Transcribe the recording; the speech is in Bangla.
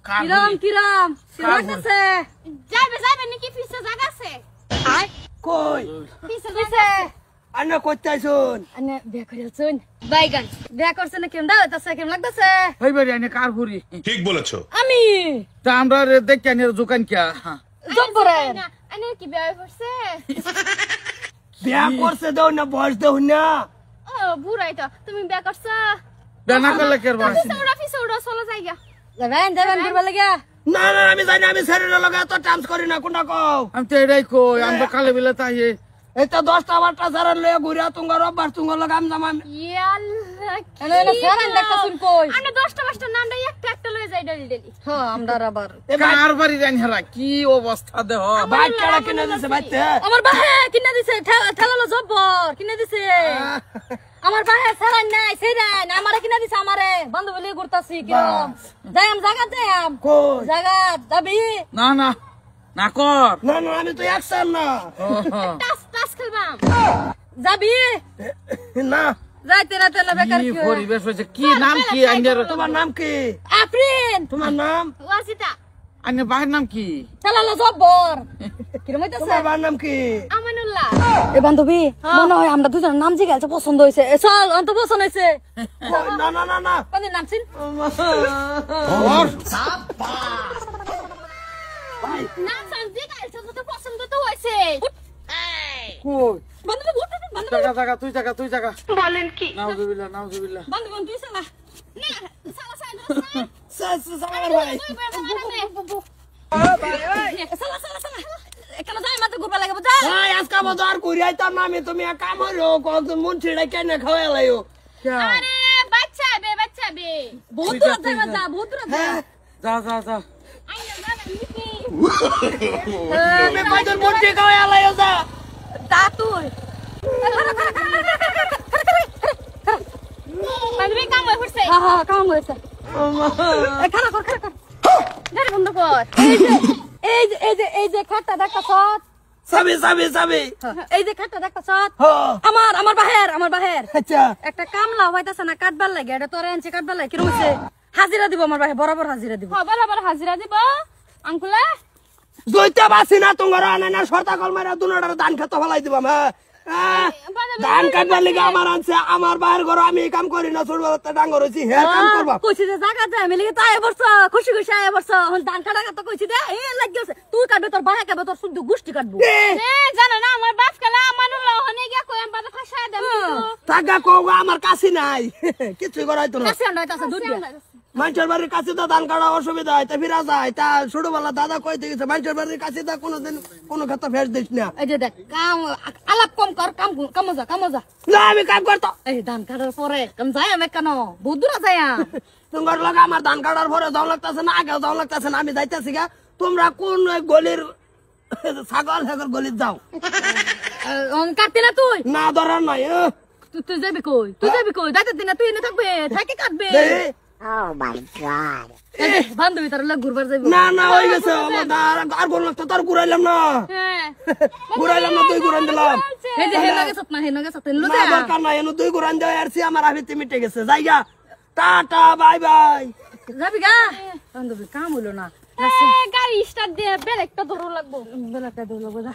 কিরাম কিরাম লাগতেছে যাবে নাকি পিছে জায়গা আছে আয় কই পিছে পিছে আন্না করতে আইছুন আনে বিয়া করিয়াছুন বাইগান বিয়া করছ না কেমন দাওতাছে কেমন লাগতেছে হইবারি আইনে কার ঘুরি ঠিক বলেছো আমি তা আমরা দেখি আইনের দোকান কিয়া জব্বরে আনে কি বিয়ে করছে বিয়া করছে দাও না বয়স দাও না ও বুড়াই তো তুমি বিয়ে করছ বেনা করলে কের বাস পিছে উড়া চলো যাইগা যাবেন যাবেন করবা লাগিয়া না না আমি জানি আমি শরীরে লগা তো টার্মস করি না কোনটা কও আমি তো এটাই কই আমরা কালে বেলা তাই এটা 10টা 12টা সারা লয়ে ঘুরিয়া তুঙ্গার অভ্যাস তুঙ্গার লগা আমি জামাম ইয়াল্লাহ এনে এনে সারান দেখতাছুন কই আনে 10টা 5টা নামটা একটা লয়ে যাই ডেলি ডেলি হ্যাঁ আমরা আবার কার বাড়ি জানি হারা কি অবস্থা দেহ বাইক কাড়া কিনে দিছে বাইতে আমার বাহে কিনা দিছে ঠেলালো জব্বর কিনা দিছে আমার বাহে সারান নাই সেরান আমারে কিনা দিছে আমারে বান্ধবী লিয়ে ঘুরতাছি কিরম যাইম জায়গা যাইম কই জায়গা যাবি না না না কর না না আমি তো একসার না টাস টাস খেলবাম যাবি না যাইতে রাতে না বেকার কি কি পরিবেশ হয়েছে কি নাম কি আইনের তোমার নাম কি আফরিন তোমার নাম ওয়াসিতা আইনের বাহির নাম কি ঠেলালো জব্বর কিরম হইতাছে তোমার বার নাম কি আমানুল্লাহ এ বান্ধবী মনে হয় আমরা দুজন নাম জিগাইছে পছন্দ হইছে চল অন্ত পছন্দ হইছে না না না না কোন নাম ছিল ওর না সামজি গাইছো তো পছন্দ তো হইছে কই বান্ধবী বান্ধবী জায়গা তুই জায়গা বলেন কি নাউজুবিল্লাহ বান্ধবী তুই সালা না সালা সালা সালা ভাই সালা সালা সালা এখানে যাই মাত্র ঘুরবা লাগে বুঝা ভাই আজকে বাজার করি আইতাম না আমি তুমি এক কাম হলো কত মন ছিড়া কেন খাওয়া লাইও আরে বাচ্চা বে বহুত দূর যাই যা বহুত দূর যা যা আইনা যাবে নাকি তুমি কয়জন মন ছিড়া খাওয়া লাইও যা যা তুই বান্ধবী কাম হই পড়ছে হ্যাঁ হ্যাঁ কাম হইছে এ খানা কর ধরে বন্ধ কর এই যে খাটটা দেখতাছ সাবি এই যে খাটটা দেখতাছ হ্যাঁ আমার বাহের আচ্ছা একটা কামলা হইতাছে না কাটবার লাগে এটা তোরে আনছে কাটবার লাগে কিরম হইছে হাজিরা দিব আমার বাহে বরাবর হাজিরা দিব বরাবর হাজিরা দিব আঙ্কুলা দুইটা বাসি না তোমার আনে না সরতা কল মারা দুনোটার ধান খেতে ফলাই দিবাম হ্যাঁ ধান কাটবার লিগে আমার আনছে আমার বাইর ঘর আমি কাম করি না ছোটবেলাতে ডাঙ্গর হইছি হ্যাঁ কাম করবা কইছি যে জায়গা যায় আমি লিগে তাই বর্ষ খুশি খুশি আয় বর্ষ হল ধান কাটা কাটা কইছি দে এ লাগিছে তুই কাটবে তোর বাহে কাটবে তোর শুদ্ধ গুষ্টি কাটবো এ জানো না আমার বাপ কালা আমানুল্লাহ হনে গিয়া কই আমি বাবা ফাঁসায় দেব টাকা কও আমার কাছে নাই কিছু করাইতো না কাছে আন্ডাইতাছে দুধ দে মানুষের বাড়ির কাছে তো ধান কাটা অসুবিধা হয় তা ফিরা যায় তা ছোটবেলা দাদা কইতে গেছে মানুষের বাড়ির কাছে তা কোনোদিন কোনো ক্ষেত্রে ফেস দিস না এই যে দেখ কাম আলাপ কম কর কাম যা না আমি কাম করতো এই ধান কাটার পরে কাম যায় আমি কেন বহুত দূর যায় তোমার লাগে আমার ধান কাটার পরে যাও লাগতেছে না আগেও যাও লাগতেছে না আমি যাইতেছি গা তোমরা কোন গলির ছাগল হেগর গলির যাও কাটতে না তুই না ধরার নাই তুই যাবি কই দাইতে দিনা তুই এনে থাকবে থাকি কাটবে বান্ধবী তার লোক ঘুরবার যাবি না না হয়ে গেছে আর বল তো তার ঘুরাইলাম না হ্যাঁ ঘুরাইলাম না তুই ঘুরান দিলাম হে যে হে লাগে সত লো না দরকার নাই এনে তুই ঘুরান দেয় আর আমার আবিতে মিটে গেছে যাইগা টাটা বাই বাই যাবি গা বান্ধবী কাম হইলো না গাড়ি স্টার্ট দিয়ে বেলেগটা ধরো লাগবো বেলাটা দৌড় লাগবো যা